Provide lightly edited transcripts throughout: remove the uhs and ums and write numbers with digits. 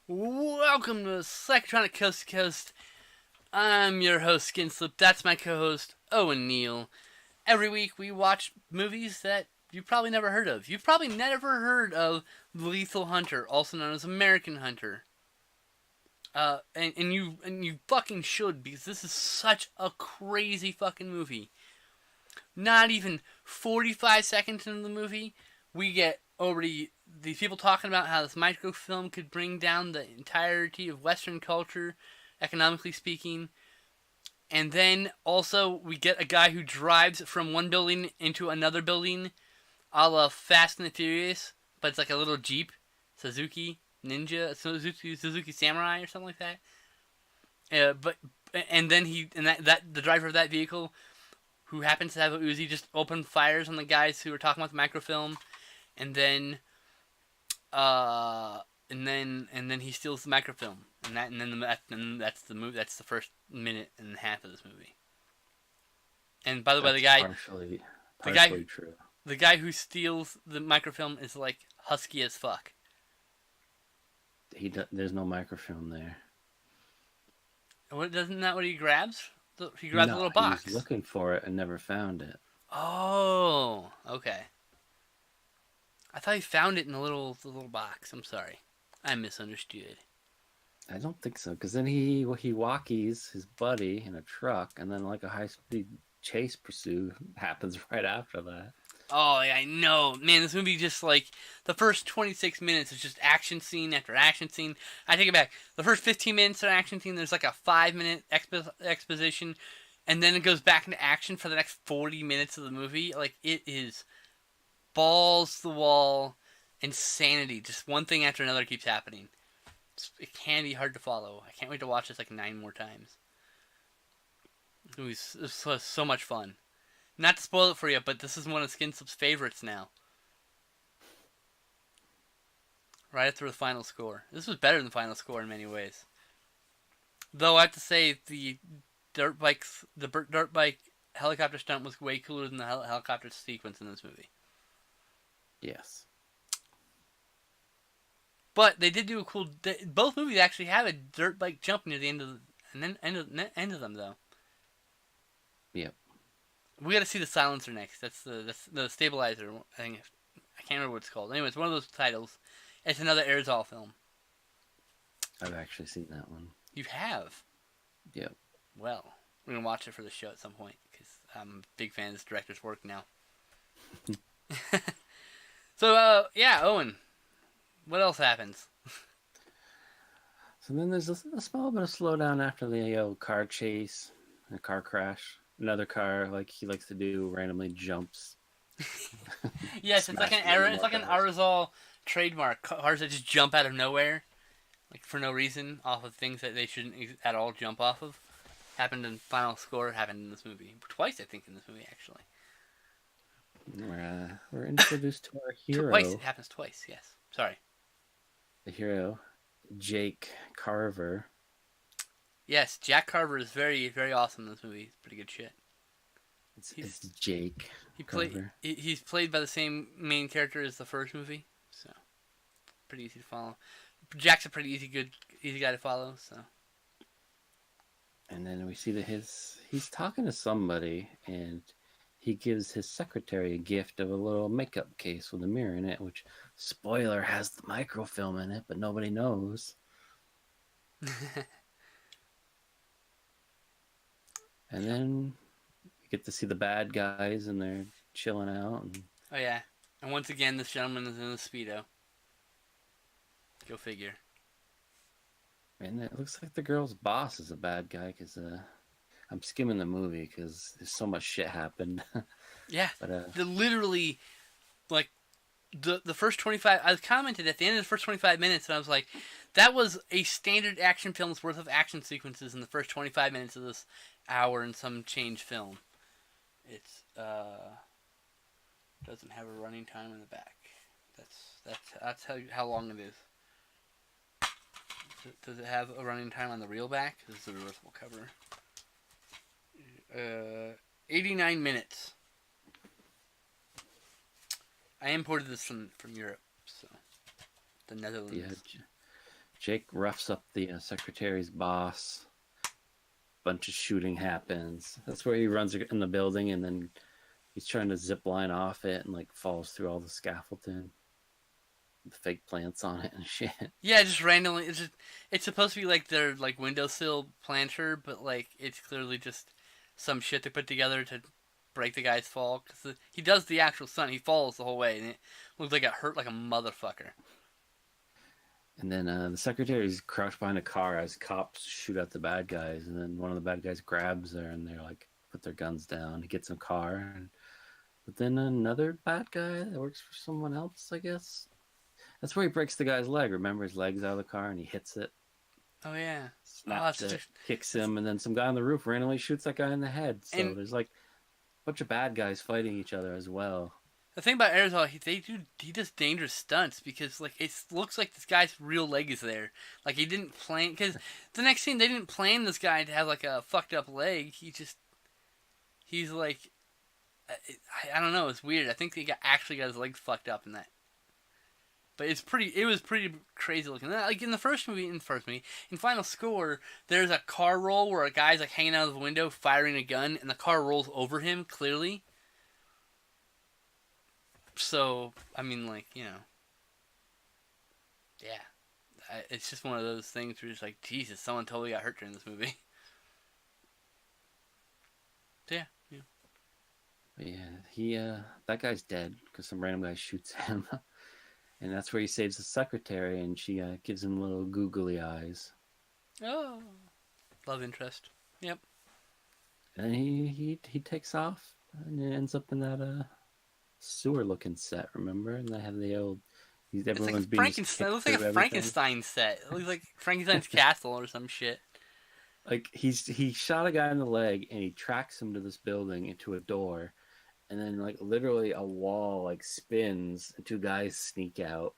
Welcome to Psychotronic Coast to Coast. I'm your host, Skinslip. That's my co-host, Owen Neal. Every week we watch movies that you've probably never heard of. You've probably never heard of Lethal Hunter, also known as American Hunter. And you fucking should, because this is such a crazy fucking movie. Not even 45 seconds into the movie, we get already these people talking about how this microfilm could bring down the entirety of Western culture, economically speaking. And then also we get a guy who drives from one building into another building, a la Fast and the Furious, but it's like a little Jeep, Suzuki Ninja, Suzuki Samurai or something like that. But and then that the driver of that vehicle, who happens to have a Uzi, just opened fires on the guys who were talking about the microfilm, and then uh, and then he steals the microfilm, and that's the movie. That's the first minute and a half of this movie. And by the way, That's partially the guy, partially true. the guy who steals the microfilm is like husky as fuck. There's no microfilm there. What doesn't that what he grabs? He grabs a No, little he was box. looking for it and never found it. Oh, okay. I thought he found it in the little box. I'm sorry, I misunderstood. I don't think so, because then he walkies his buddy in a truck, and then like a high speed chase pursuit happens right after that. Oh, yeah, I know. Man, this movie just like the first 26 minutes is just action scene after action scene. I take it back. The first 15 minutes of action scene, there's like a 5 minute exposition, and then it goes back into action for the next 40 minutes of the movie. Like, it is balls to the wall insanity. Just one thing after another keeps happening. It can be hard to follow. I can't wait to watch this like 9 more times. It was so much fun. Not to spoil it for you, but this is one of Skinslip's favorites now. Right after the final score. This was better than the final score in many ways. Though I have to say, the dirt bike helicopter stunt was way cooler than the helicopter sequence in this movie. Yes. But they did do a cool. Both movies actually have a dirt bike jump near the end of end of them though. Yep. We got to see the silencer next. That's the stabilizer. I can't remember what it's called. Anyway, it's one of those titles. It's another Aerzal film. I've actually seen that one. You have. Yep. Well, we're gonna watch it for the show at some point because I'm a big fan of this director's work now. So, yeah, Owen. What else happens? So then there's a small bit of slowdown after the car chase, a car crash. Another car, like he likes to do, randomly jumps. Yes, it's like an error. It's like an Aerzal trademark. Cars that just jump out of nowhere, like for no reason, off of things that they shouldn't at all jump off of. Happened in Final Score. Happened in this movie twice, I think, in this movie actually. We're introduced to our hero. Twice. It happens twice. Yes. Sorry. The hero, Jake Carver. Yes, Jack Carver is very, very awesome in this movie. He's pretty good shit. It's Jake. Carver. He's played by the same main character as the first movie, so pretty easy to follow. Jack's a pretty easy guy to follow. So. And then we see that he's talking to somebody, and he gives his secretary a gift of a little makeup case with a mirror in it, which, spoiler, has the microfilm in it, but nobody knows. And then you get to see the bad guys, and they're chilling out. Oh yeah, and once again, this gentleman is in a Speedo. Go figure. And it looks like the girl's boss is a bad guy, because I'm skimming the movie because there's so much shit happened. Yeah, but literally, like the first 25. I commented at the end of the first 25 minutes, and I was like, that was a standard action film's worth of action sequences in the first 25 minutes of this hour and some change film. It's doesn't have a running time in the back. That's how long it is. Does it have a running time on the real back? This is a reversible cover. 89 minutes. I imported this from Europe, so the Netherlands. yeah, Jake roughs up the secretary's boss. Bunch of shooting happens. That's where he runs in the building, and then he's trying to zip line off it and like falls through all the scaffolding, the fake plants on it and shit. Yeah, just randomly. It's supposed to be like their like windowsill planter, but like it's clearly just some shit they put together to break the guy's fall. Because he does the actual stunt. He falls the whole way, and it looks like it hurt like a motherfucker. And then the secretary's crouched behind a car as cops shoot at the bad guys, and then one of the bad guys grabs her, and they're like put their guns down. He gets in a car, and but then another bad guy that works for someone else, I guess. That's where he breaks the guy's leg. Remember, his leg's out of the car, and he hits it, Oh yeah. snaps it, kicks him, and then some guy on the roof randomly shoots that guy in the head. So And there's like a bunch of bad guys fighting each other as well. the thing about Arizona, he does dangerous stunts because like it looks like this guy's real leg is there. Like he didn't plan because the next scene they didn't plan this guy to have like a fucked up leg. He's like I don't know. It's weird. I think he actually got his leg fucked up in that. But it was pretty crazy looking. Like in in Final Score, there's a car roll where a guy's like hanging out of the window firing a gun, and the car rolls over him clearly. So I mean, like yeah, it's just one of those things where it's like, Jesus, someone totally got hurt during this movie. So, yeah, yeah. But yeah, he that guy's dead because some random guy shoots him, and that's where he saves the secretary, and she gives him little googly eyes. Oh, love interest. Yep. And he takes off, and it ends up in that sewer looking set. Remember? And they have the old. It's like Everyone's being Frankenstein. It looks like a Frankenstein set. It looks like Frankenstein's castle or some shit. Like he shot a guy in the leg, and he tracks him to this building into a door, and then like literally a wall like spins, and two guys sneak out,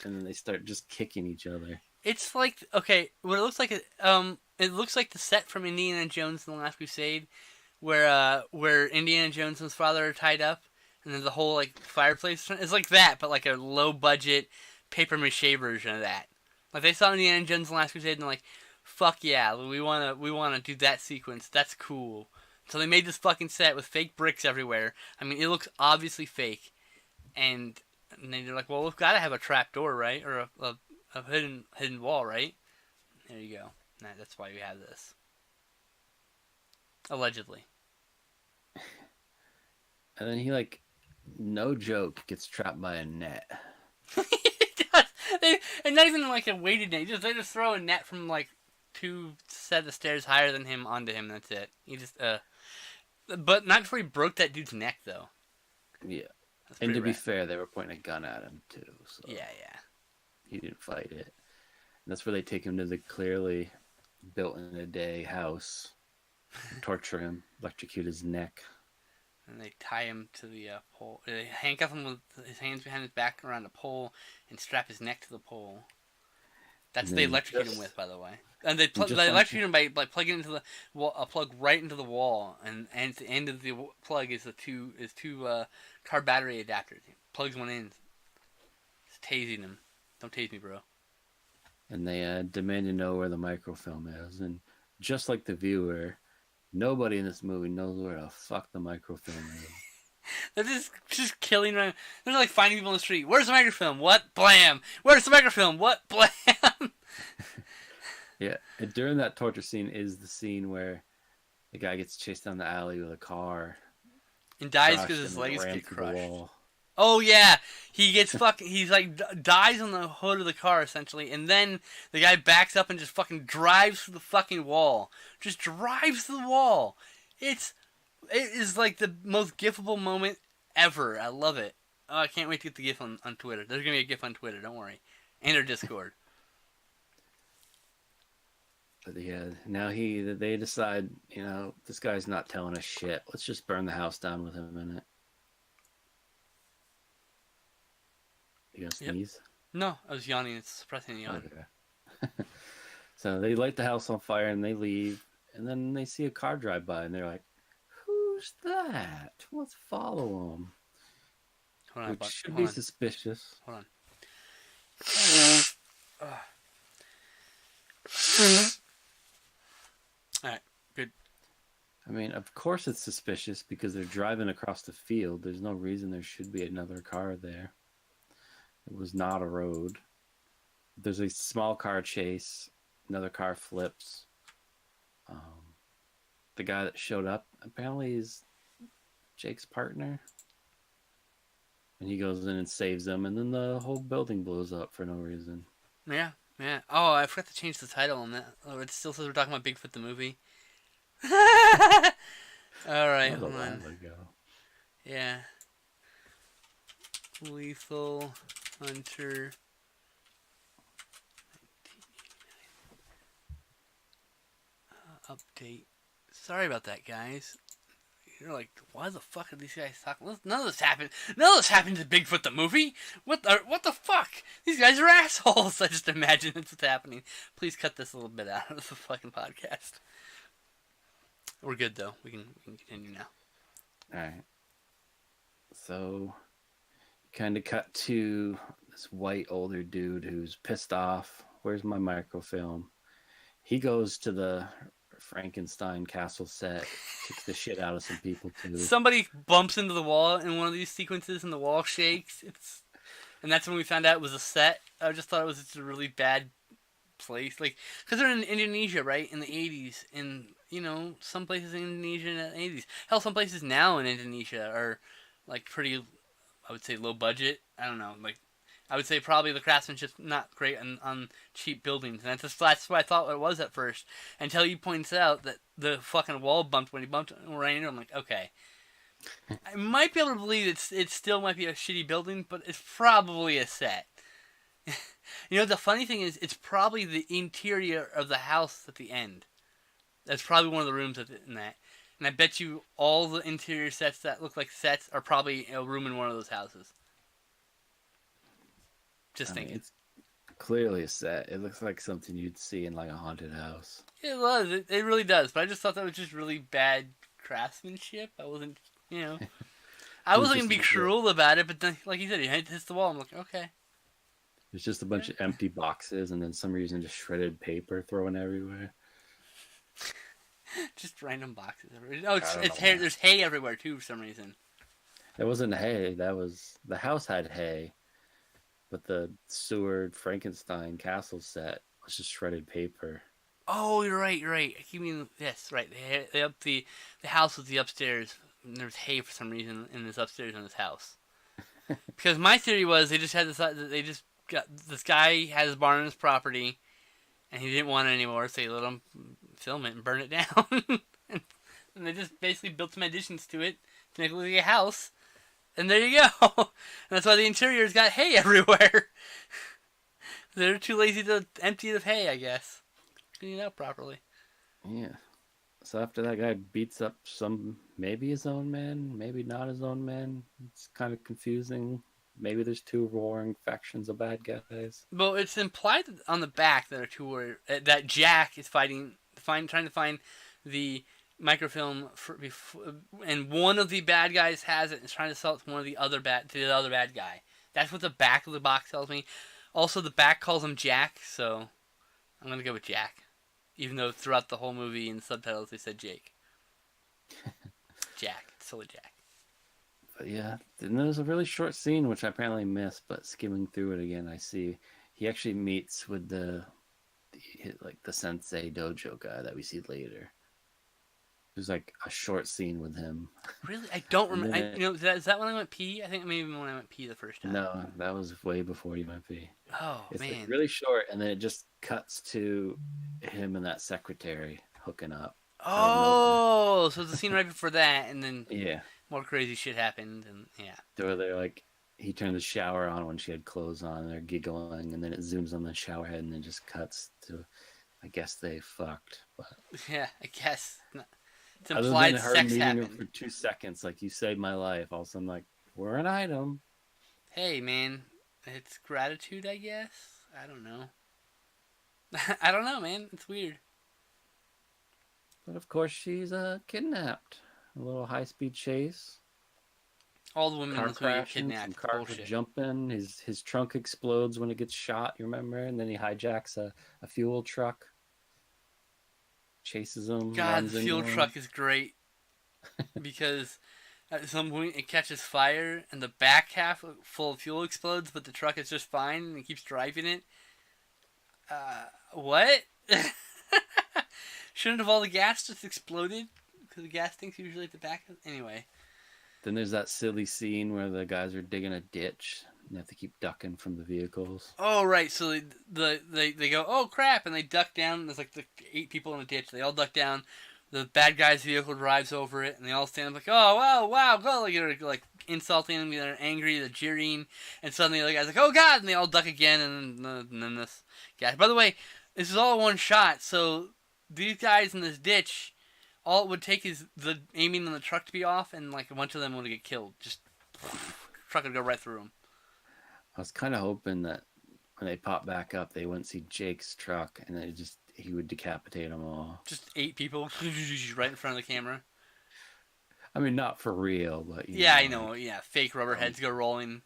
and then they start just kicking each other. It's like, okay, what it looks like it looks like the set from Indiana Jones and the Last Crusade, where Indiana Jones and his father are tied up, and then the whole like fireplace is like that, but like a low budget paper mache version of that. Like they saw Indiana Jones and the Last Crusade and they're like, fuck yeah, we wanna do that sequence. That's cool. So they made this fucking set with fake bricks everywhere. I mean, it looks obviously fake, and they're like, well, we've got to have a trap door, right, or a hidden wall, right? There you go. That's why we have this. Allegedly. And then he like, no joke, gets trapped by a net. It does. And not even like a weighted net. They just throw a net from like 2 set of stairs higher than him onto him. That's it. He just but not before he broke that dude's neck though. Yeah. And to be fair, they were pointing a gun at him too. So yeah. he didn't fight it. And that's where they take him to the clearly built in a day house, torture him, electrocute his neck. And they tie him to the pole. They handcuff him with his hands behind his back around a pole and strap his neck to the pole. That's what they electrocute him with, by the way. And they electrocute him by plugging into the wall, a plug right into the wall, and at the end of the plug is two car battery adapters. He plugs one in. It's tasing him. Don't tase me, bro. And they demand to know where the microfilm is, and just like the viewer, nobody in this movie knows where the fuck the microfilm is. They're just killing around. They're like finding people in the street. Where's the microfilm? What? Blam! Where's the microfilm? What? Blam! Yeah, and during that torture scene is the scene where the guy gets chased down the alley with a car and dies because his legs get crushed. Oh yeah, he gets fucking. He's like dies on the hood of the car essentially, and then the guy backs up and just fucking drives through the fucking wall. Just drives through the wall. It is like the most gifable moment ever. I love it. Oh, I can't wait to get the gif on Twitter. There's gonna be a gif on Twitter. Don't worry, and our Discord. But yeah, now they decide, this guy's not telling us shit. Let's just burn the house down with him in it. You gonna sneeze? No, I was yawning. It's suppressing the yawn. Okay. So they light the house on fire and they leave, and then they see a car drive by and they're like, "Who's that? Let's follow him." Hold on, Which should be suspicious. Hold on. All right, good. I mean, of course it's suspicious because they're driving across the field. There's no reason there should be another car there. It was not a road. There's a small car chase. Another car flips. Um, the guy that showed up apparently is Jake's partner. And he goes in and saves them, and then the whole building blows up for no reason. Yeah, yeah. Oh, I forgot to change the title on that. Oh, it still says we're talking about Bigfoot the movie. All right, That was a hold while on. ago. Yeah. Lethal Hunter. Update. Sorry about that, guys. You're like, why the fuck are these guys talking? None of this happened. None of this happened to Bigfoot the movie. What the fuck? These guys are assholes. I just imagine that's what's happening. Please cut this a little bit out of the fucking podcast. We're good though. We can continue now. All right. So, kind of cut to this white older dude who's pissed off. Where's my microfilm? He goes to the Frankenstein castle set, kicks the shit out of some people too. Somebody bumps into the wall in one of these sequences, and the wall shakes. And that's when we found out it was a set. I just thought it was just a really bad place, like because they're in Indonesia, right, in the 80s, and some places in Indonesia in the 80s. Hell, some places now in Indonesia are like pretty, I would say, low budget. I don't know, like I would say probably the craftsmanship's not great on cheap buildings, and that's what I thought it was at first, until he points out that the fucking wall bumped when he bumped right into it. I'm like, okay, I might be able to believe it still might be a shitty building, but it's probably a set. The funny thing is, it's probably the interior of the house at the end. That's probably one of the rooms in that. And I bet you all the interior sets that look like sets are probably a room in one of those houses. Just thinking. It's clearly a set. It looks like something you'd see in like a haunted house. It was. It really does. But I just thought that was just really bad craftsmanship. I wasn't, I wasn't going to be cruel about it, but then, like you said, he hits the wall. I'm like, okay. There's just a bunch of empty boxes and then some reason just shredded paper thrown everywhere. Just random boxes. Oh, it's hay. There's hay everywhere too for some reason. It wasn't hay. The house had hay, but the Seward Frankenstein castle set was just shredded paper. Oh, you're right. I keep meaning yes, right. The house was the upstairs. And there was hay for some reason in this upstairs in this house. Because my theory was they just had this guy had his barn on his property, and he didn't want it anymore, so he let him film it and burn it down. and they just basically built some additions to it to make it look like a house. And there you go. And that's why the interior's got hay everywhere. They're too lazy to empty it of hay, I guess. Clean it out properly. Yeah. So after that guy beats up maybe his own man, maybe not his own man. It's kind of confusing. Maybe there's two warring factions of bad guys. Well, it's implied on the back that Jack is trying to find the microfilm and one of the bad guys has it and is trying to sell it to the other bad guy. That's what the back of the box tells me. Also, the back calls him Jack, so I'm gonna go with Jack, even though throughout the whole movie in the subtitles they said Jake. Jack, it's still a Jack. But yeah, and there's a really short scene which I apparently missed, but skimming through it again, I see he actually meets with the sensei dojo guy that we see later. There's like a short scene with him. Really, I don't remember. Is that when I went pee? I think maybe when I went pee the first time. No, that was way before you went pee. Oh, it's man, like really short, and then it just cuts to him and that secretary hooking up. Oh, so it's the scene right before that, and then yeah, more crazy shit happened, and yeah. They're like, he turned the shower on when she had clothes on, and they're giggling, and then it zooms on the shower head, and then just cuts to, I guess they fucked. But yeah, I guess. It's implied other than her sex happened. For 2 seconds, like, you saved my life. All of a sudden, like, we're an item. Hey, man, it's gratitude, I guess. I don't know. I don't know, man. It's weird. But of course, she's kidnapped. A little high-speed chase. All the women in this movie are Some kidnapped. cars are jumping. His trunk explodes when it gets shot. You remember? And then he hijacks a fuel truck. chases him, God, the runs into fuel him. truck is great because at some point it catches fire and the back half full of fuel explodes, but the truck is just fine and he keeps driving it. What? Shouldn't have all the gas just exploded? Because the gas tank's usually at the back. Anyway. Then there's that silly scene where the guys are digging a ditch and they have to keep ducking from the vehicles. Oh, right. So they go, oh, crap, and they duck down. There's like the 8 people in a ditch. They all duck down. The bad guy's vehicle drives over it, and they all stand up like, oh, wow, go. Like, they're like insulting them, they're angry, they're jeering, and suddenly the guy's like, oh, God, and they all duck again, and then this guy. By the way, this is all one shot, so these guys in this ditch, all it would take is the aiming on the truck to be off, and like a bunch of them would get killed. Just truck would go right through them. I was kind of hoping that when they pop back up, they wouldn't see Jake's truck, and he would decapitate them all. Just 8 people right in front of the camera. I mean, not for real, but yeah, I know. Yeah, fake rubber heads go rolling.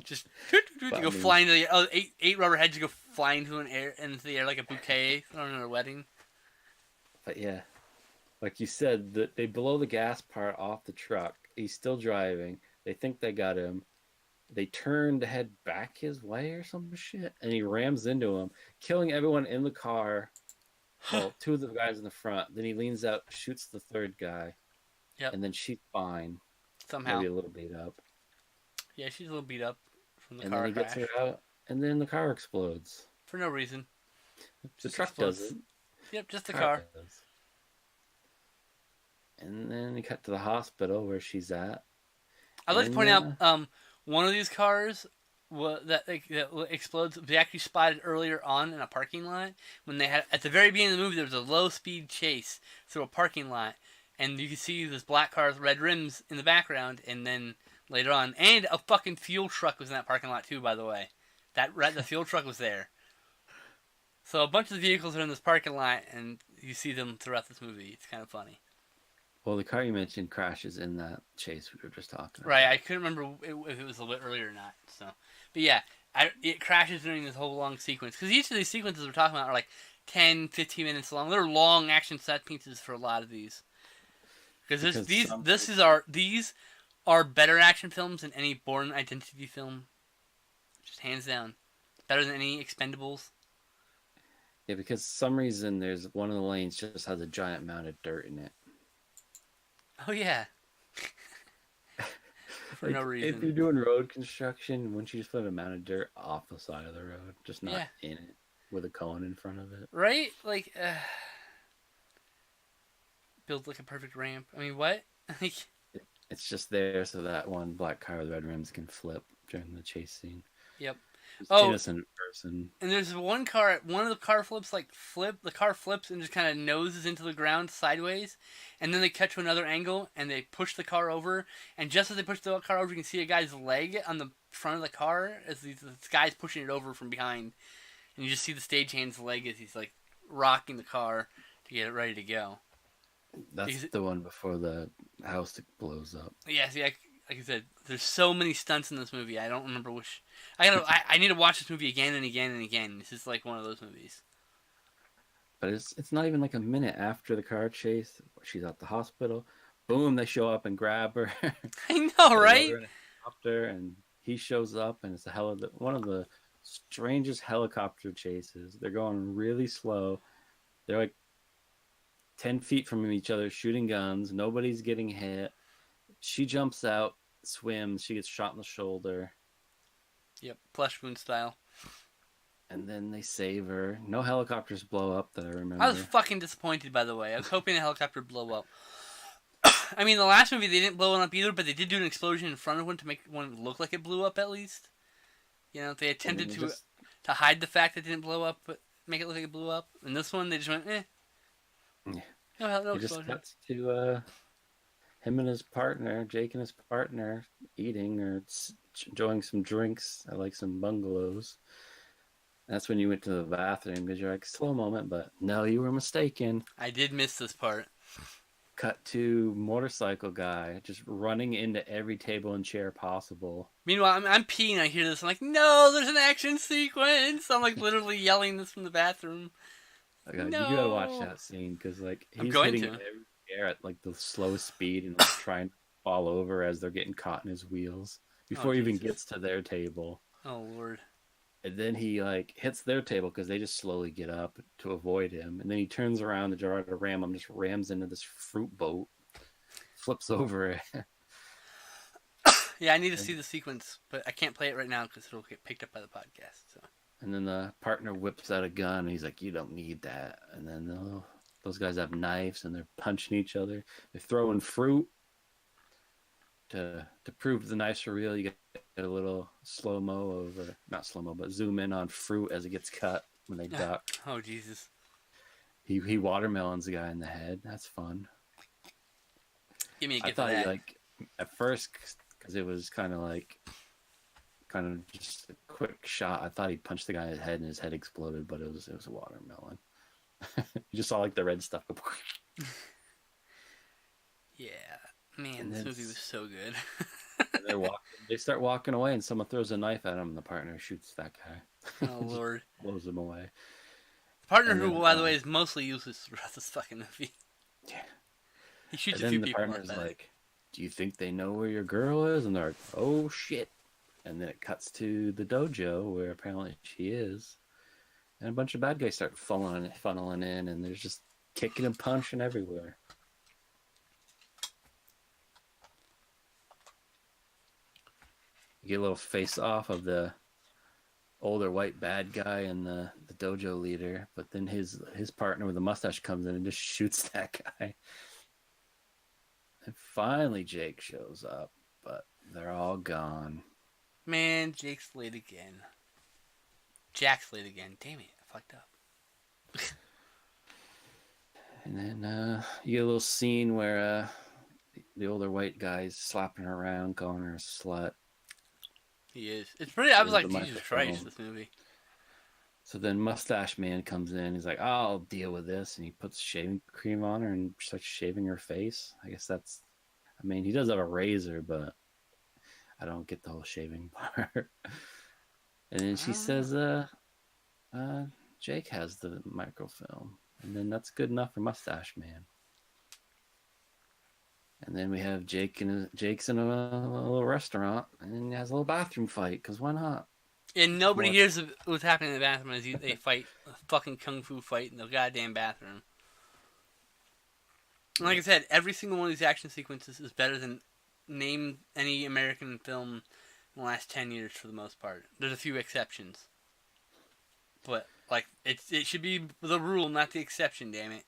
Just go flying to the eight rubber heads go flying into the air like a bouquet on a wedding. But yeah, like you said, they blow the gas part off the truck. He's still driving. They think they got him. They turn to head back his way or some shit, and he rams into him, killing everyone in the car. Well, 2 of the guys in the front. Then he leans out, shoots the 3rd guy. Yep. And then she's fine. Somehow. Maybe a little beat up. Yeah, she's a little beat up from the and car then he crash. gets her out, and then the car explodes. For no reason. The truck does it. Yep, just the car. Does. And then he cut to the hospital where she's at. I'd like to point out, one of these cars that explodes, they actually spotted earlier on in a parking lot when they had, at the very beginning of the movie, there was a low-speed chase through a parking lot, and you can see this black car with red rims in the background, and then later on, and a fucking fuel truck was in that parking lot too, by the way. The fuel truck was there. So a bunch of the vehicles are in this parking lot, and you see them throughout this movie. It's kind of funny. Well, the car you mentioned crashes in that chase we were just talking about. Right, I couldn't remember if it was a little bit earlier or not. So, but yeah, it crashes during this whole long sequence. Because each of these sequences we're talking about are like 10, 15 minutes long. They're long action set pieces for a lot of these. Because these are better action films than any Bourne Identity film. Just hands down. Better than any Expendables. Yeah, because for some reason there's one of the lanes just has a giant mound of dirt in it. Oh, yeah. For no reason. If you're doing road construction, wouldn't you just put a mound of dirt off the side of the road? Just not in it, with a cone in front of it. Right? Like, build like a perfect ramp. I mean, what? It's just there so that one black car with red rims can flip during the chase scene. Yep. Innocent person. And there's one car, one of the car flips, the car flips and just kind of noses into the ground sideways, and then they cut to another angle, and they push the car over, and just as they push the car over, you can see a guy's leg on the front of the car, as this guy's pushing it over from behind, and you just see the stagehand's leg as he's, like, rocking the car to get it ready to go. That's the one before the house blows up. Yeah, see, like I said, there's so many stunts in this movie. I don't remember which. I need to watch this movie again and again and again. This is like one of those movies. But it's not even like a minute after the car chase. She's at the hospital. Boom! They show up and grab her. I know, right? In a helicopter, and he shows up, and it's one of the strangest helicopter chases. They're going really slow. They're like 10 feet from each other, shooting guns. Nobody's getting hit. She jumps out, swims. She gets shot in the shoulder. Yep, flesh wound style. And then they save her. No helicopters blow up that I remember. I was fucking disappointed, by the way. I was hoping a helicopter would blow up. I mean, the last movie they didn't blow one up either, but they did do an explosion in front of one to make one look like it blew up at least. You know, they attempted to hide the fact that it didn't blow up, but make it look like it blew up. And this one, they just went, eh. Yeah. No it just explosion. cuts to him and his partner, Jake and his partner, eating or enjoying some drinks at like some bungalows. That's when you went to the bathroom because you're like, slow moment, but no, you were mistaken. I did miss this part. Cut to motorcycle guy just running into every table and chair possible. Meanwhile, I'm peeing. I hear this. I'm like, no, there's an action sequence. I'm like literally yelling this from the bathroom. You gotta watch No. that scene because like I'm he's going hitting to. every air at like the slowest speed and like trying to fall over as they're getting caught in his wheels Oh before he even Jesus. gets to their table. Oh Lord. And then he like hits their table because they just slowly get up to avoid him. And then he turns around to try to ram him, just rams into this fruit boat, flips over it. Yeah, I need to see and, the sequence, but I can't play it right now because it'll get picked up by the podcast. So. and then the partner whips out a gun and he's like, "You don't need that." And then those guys have knives and they're punching each other. They're throwing fruit to prove the knives are real. You get a little slow mo over, not slow mo, but zoom in on fruit as it gets cut when they duck. Oh Jesus. He watermelons the guy in the head. That's fun. Give me a I gift of thought he that. like at first because it was kind of just a quick shot. I thought he punched the guy in his head and his head exploded, but it was a watermelon. You just saw like the red stuff go. Yeah, man, And this then movie was so good. they're walking. They start walking away, and someone throws a knife at him, and the partner shoots that guy. Oh Just Lord. blows him away. The partner, And who then by the way is mostly useless throughout this fucking movie. yeah. He shoots And a then few the people. partner's like, "Do you think they know where your girl is?" And they're like, "Oh shit!" And then it cuts to the dojo where apparently she is, and a bunch of bad guys start funneling in, and there's just kicking and punching everywhere. You get a little face off of the older white bad guy and the dojo leader, but then his partner with the mustache comes in and just shoots that guy. And finally Jake shows up, but they're all gone. Man, Jake's late again. Jack's late again. Damn it, I fucked up. And then you get a little scene where the older white guy's slapping her around, calling her a slut. He is. It's pretty. I was There's the like, Jesus Christ, microphone. this movie. So then Mustache Man comes in. He's like, "I'll deal with this," and he puts shaving cream on her and starts shaving her face. I guess that's. I mean, he does have a razor, but I don't get the whole shaving part. And then she says, Jake has the microfilm. And then that's good enough for Mustache Man. And then we have Jake's in a little restaurant, and then he has a little bathroom fight, because why not? And nobody hears what's happening in the bathroom as they fight a fucking kung fu fight in the goddamn bathroom. And like I said, every single one of these action sequences is better than name any American film in the last 10 years for the most part. There's a few exceptions. But, like, it should be the rule, not the exception, damn it.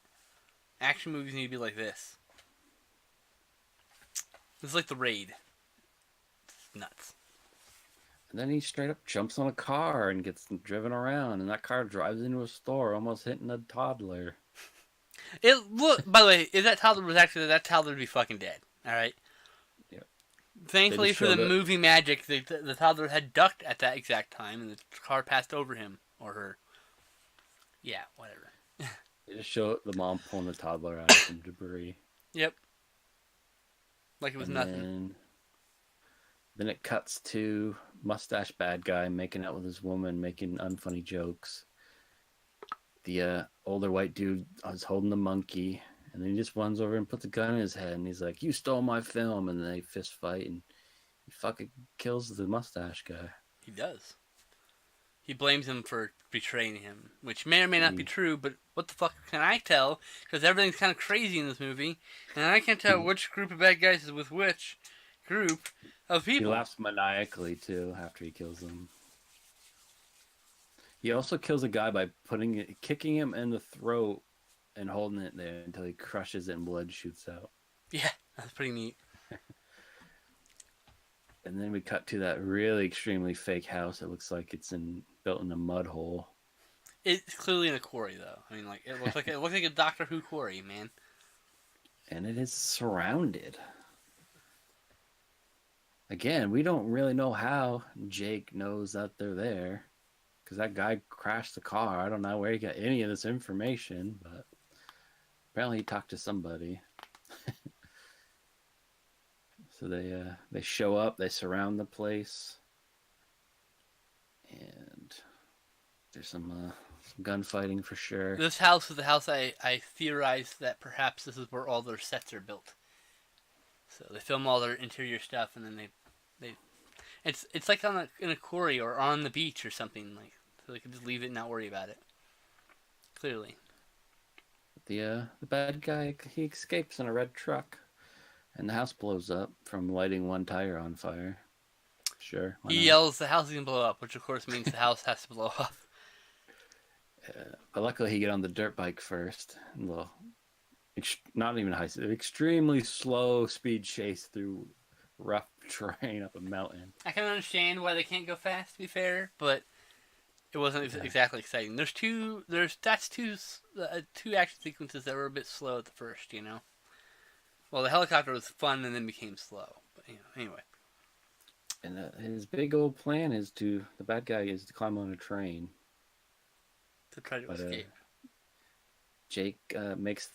Action movies need to be like this. It's like The Raid. It's nuts. And then he straight up jumps on a car and gets driven around, and that car drives into a store, almost hitting a toddler. By the way, if that toddler was actually, that toddler would be fucking dead. Alright? Yeah. Thankfully for the movie magic, the toddler had ducked at that exact time, and the car passed over him. Or her. Yeah, whatever. They just show the mom pulling the toddler out of some debris. Yep. Like it was nothing. Then it cuts to mustache bad guy making out with his woman, making unfunny jokes. The older white dude is holding the monkey, and then he just runs over and puts a gun in his head, and he's like, "You stole my film," and then they fist fight, and he fucking kills the mustache guy. He does. He blames him for betraying him, which may or may not be true, but what the fuck can I tell? Because everything's kind of crazy in this movie, and I can't tell which group of bad guys is with which group of people. He laughs maniacally, too, after he kills them. He also kills a guy by kicking him in the throat and holding it there until he crushes it and blood shoots out. Yeah, that's pretty neat. And then we cut to that really extremely fake house. It looks like it's built in a mud hole. It's clearly in a quarry, though. I mean, like it looks like a Doctor Who quarry, man. And it is surrounded. Again, we don't really know how Jake knows that they're there, because that guy crashed the car. I don't know where he got any of this information, but apparently he talked to somebody. So they show up, they surround the place, and there's some Some gunfighting for sure. This house is the house I theorized that perhaps this is where all their sets are built. So they film all their interior stuff, and then they it's like in a quarry or on the beach or something, like, so they can just leave it and not worry about it. Clearly. The bad guy, he escapes in a red truck, and the house blows up from lighting one tire on fire. Sure. He yells the house is gonna blow up, which of course means the house has to blow up. But luckily he get on the dirt bike first. Not even high speed, extremely slow speed chase through rough terrain up a mountain. I can understand why they can't go fast, to be fair, but it wasn't exactly exciting. There's two action sequences that were a bit slow at the first, you know. Well, the helicopter was fun and then became slow, but anyway. And his big old plan is the bad guy is to climb on a train to try to escape. Jake makes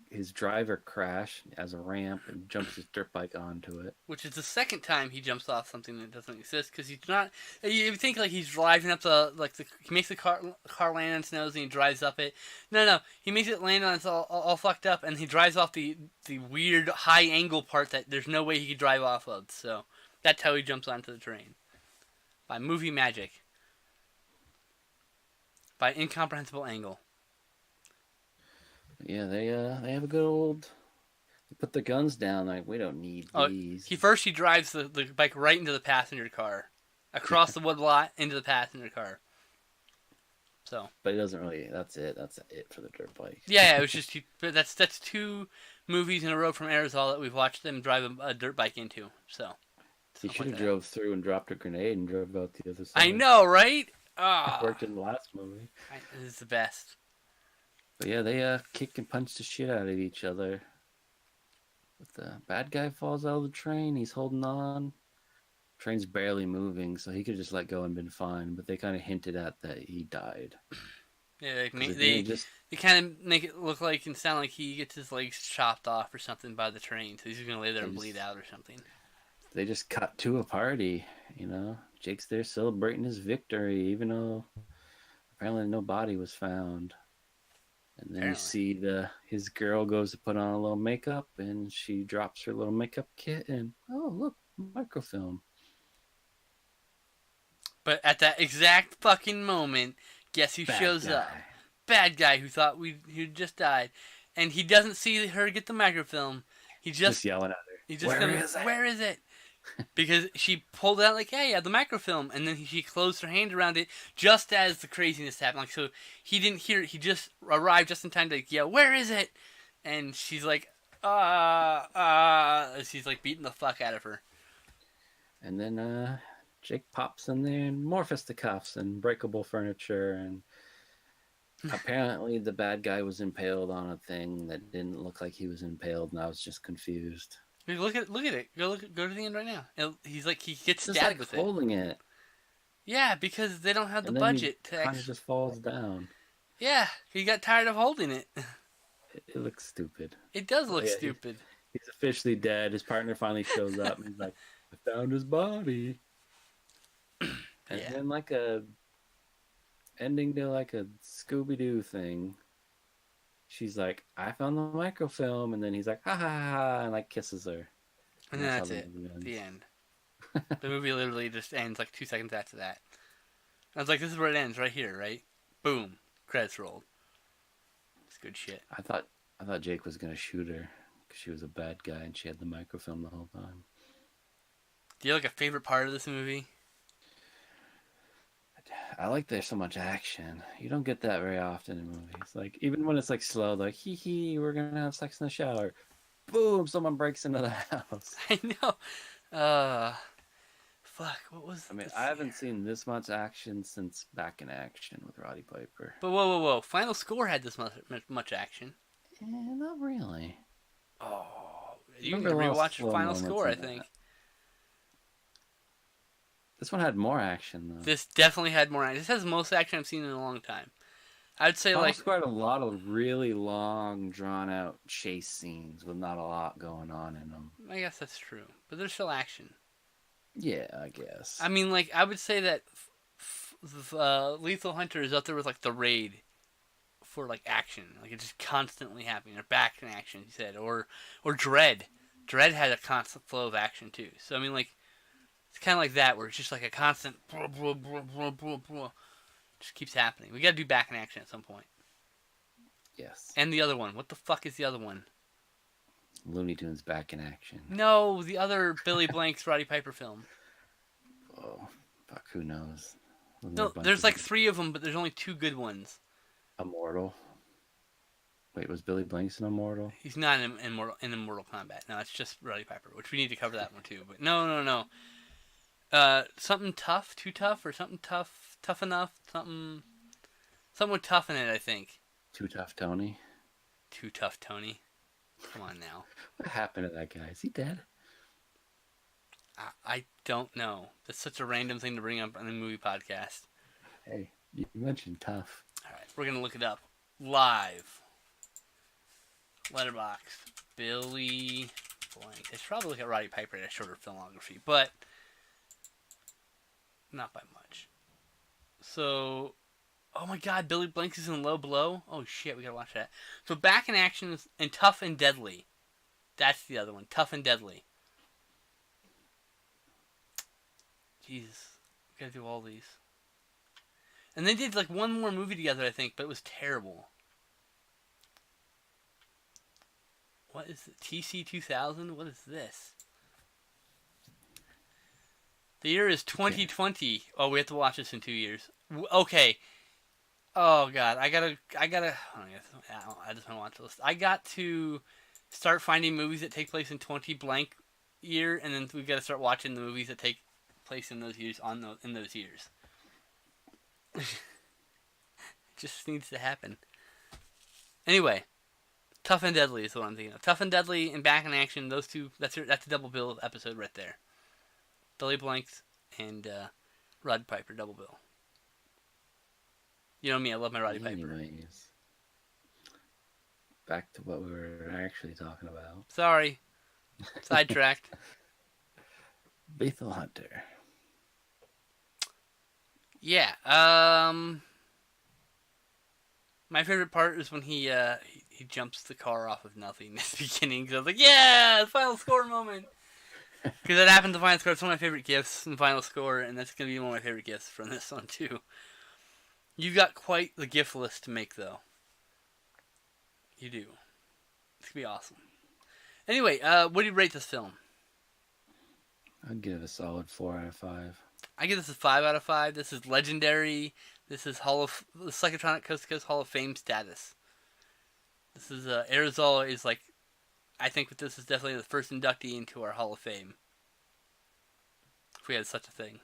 his driver crash as a ramp and jumps his dirt bike onto it. Which is the second time he jumps off something that doesn't exist, because he's not. You think like he's driving up he makes the car land on its nose and he drives up it. No, he makes it land on its all fucked up, and he drives off the weird high angle part that there's no way he could drive off of. So that's how he jumps onto the train, by movie magic, by incomprehensible angle. Yeah, they have a good old. They put the guns down. Like, we don't need these. He drives the bike right into the passenger car, across the wood lot into the passenger car. So. But he doesn't really. That's it. That's it for the dirt bike. Yeah, it was just. That's two movies in a row from Arizal that we've watched them drive a dirt bike into. So. He should have drove through and dropped a grenade and drove out the other side. I know, right? It worked in the last movie. This is the best. But yeah, they kick and punch the shit out of each other. But the bad guy falls out of the train. He's holding on. Train's barely moving, so he could just let go and been fine. But they kind of hinted at that he died. Yeah, they kind of make it look like and sound like he gets his legs chopped off or something by the train, so he's gonna lay there and bleed out or something. They just cut to a party, you know. Jake's there celebrating his victory, even though apparently no body was found. And then you see his girl goes to put on a little makeup, and she drops her little makeup kit, and oh look, microfilm. But at that exact fucking moment, guess who shows up? Bad guy who thought he just died, and he doesn't see her get the microfilm. He just yelling at her. He's just where is it? Because she pulled out like, hey, yeah, the microfilm, and then she closed her hand around it just as the craziness happened. Like, so he didn't hear it. He just arrived just in time to yell, where is it? And she's like, she's like beating the fuck out of her. And then Jake pops in there and more fisticuffs and breakable furniture, and apparently the bad guy was impaled on a thing that didn't look like he was impaled, and I was just confused. Look at it. Go to the end right now. He gets stabbed like with holding it. Yeah, because they don't have the budget to kind of just falls down. Yeah, he got tired of holding it. It looks stupid. It does look stupid. He's officially dead. His partner finally shows up, and he's like, "I found his body." And then like a ending to like a Scooby-Doo thing. She's like, I found the microfilm, and then he's like, ha ha ha, and like kisses her. And then that's it. The end. The movie literally just ends like 2 seconds after that. I was like, this is where it ends, right here, right? Boom. Credits rolled. It's good shit. I thought Jake was gonna shoot her because she was a bad guy and she had the microfilm the whole time. Do you have like a favorite part of this movie? I like there's so much action. You don't get that very often in movies. Like, even when it's like slow, like, hee hee, we're gonna have sex in the shower. Boom, someone breaks into the house. I know. Fuck, what was I haven't seen this much action since Back in Action with Roddy Piper. But whoa. Final Score had this much action. Not really. Oh, you need to rewatch Final Score, I think. This one had more action, though. This definitely had more action. This has the most action I've seen in a long time. I'd say Final Score had a lot of really long, drawn-out chase scenes with not a lot going on in them. I guess that's true, but there's still action. Yeah, I guess. I mean, like, I would say that Lethal Hunter is up there with like The Raid for like action. Like it's just constantly happening. They're back in action, he said, or Dread. Dread had a constant flow of action too. So I mean, like it's kind of like that, where it's just like a constant, just keeps happening. We got to do back in action at some point. Yes. And the other one. What the fuck is the other one? Looney Tunes back in action. No, the other Billy Blank's Roddy Piper film. Oh, fuck, who knows? No, there's like 3 of them, but there's only 2 good ones. Immortal. Wait, was Billy Blanks an Immortal? He's not in Mortal Kombat. No, it's just Roddy Piper, which we need to cover that one too. But no. Something tough, too tough, or something tough enough, something with tough in it, I think. Too Tough Tony? Too Tough Tony. Come on now. What happened to that guy? Is he dead? I don't know. That's such a random thing to bring up on a movie podcast. Hey, you mentioned tough. Alright, we're going to look it up. Live. Letterboxd. Billy Blank. I should probably look at Roddy Piper in a shorter filmography, but not by much. So, oh my god, Billy Blanks is in Low Blow? Oh shit, we gotta watch that. So Back in Action and Tough and Deadly. That's the other one. Tough and Deadly. Jesus. We gotta do all these. And they did like one more movie together, I think, but it was terrible. What is it? TC 2000? What is this? The year is 2020. Oh, we have to watch this in 2 years. Okay. Oh god, I gotta. Oh, I just want to watch the list. I got to start finding movies that take place in 20 blank year, and then we got to start watching the movies that take place in those years in those years. It just needs to happen. Anyway, Tough and Deadly is what I'm thinking of. Tough and Deadly and Back in Action. Those two. That's a double bill episode right there. Billy Blanks and Roddy Piper double bill. You know me, I love my Roddy Piper. Anyways, back to what we were actually talking about. Sorry. Sidetracked. Lethal Hunter. Yeah. My favorite part is when he jumps the car off of nothing at the beginning. Because I was like, yeah, the final score moment. Because that happened to final score. It's one of my favorite gifts in final score, and that's going to be one of my favorite gifts from this one, too. You've got quite the gift list to make, though. You do. It's going to be awesome. Anyway, what do you rate this film? I'd give it a solid 4 out of 5. I give this a 5 out of 5. This is legendary. This is the Psychotronic Coast to Coast Hall of Fame status. This is, Arizal is like, I think that this is definitely the first inductee into our Hall of Fame. If we had such a thing.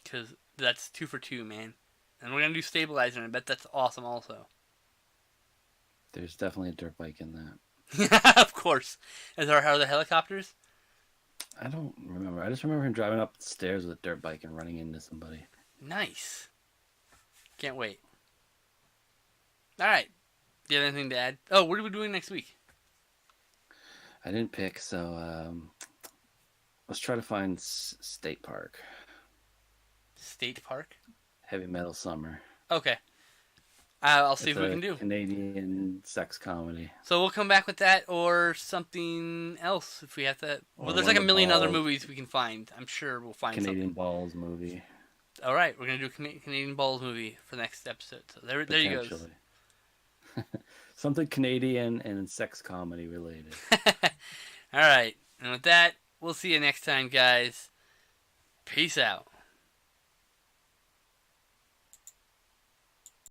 Because that's 2 for 2, man. And we're going to do Stabilizer, and I bet that's awesome also. There's definitely a dirt bike in that. Of course. Are the helicopters? I don't remember. I just remember him driving up the stairs with a dirt bike and running into somebody. Nice. Can't wait. Alright. Do you have anything to add? Oh, what are we doing next week? I didn't pick, so let's try to find State Park. State Park? Heavy Metal Summer. Okay. I'll see It's what we a can do. Canadian sex comedy. So we'll come back with that or something else if we have to. Well, there's like a million other movies we can find. I'm sure we'll find Canadian something. Balls movie. All right, we're going to do a Canadian Balls movie for the next episode. So there you go. Something Canadian and sex comedy related. All right. And with that, we'll see you next time, guys. Peace out.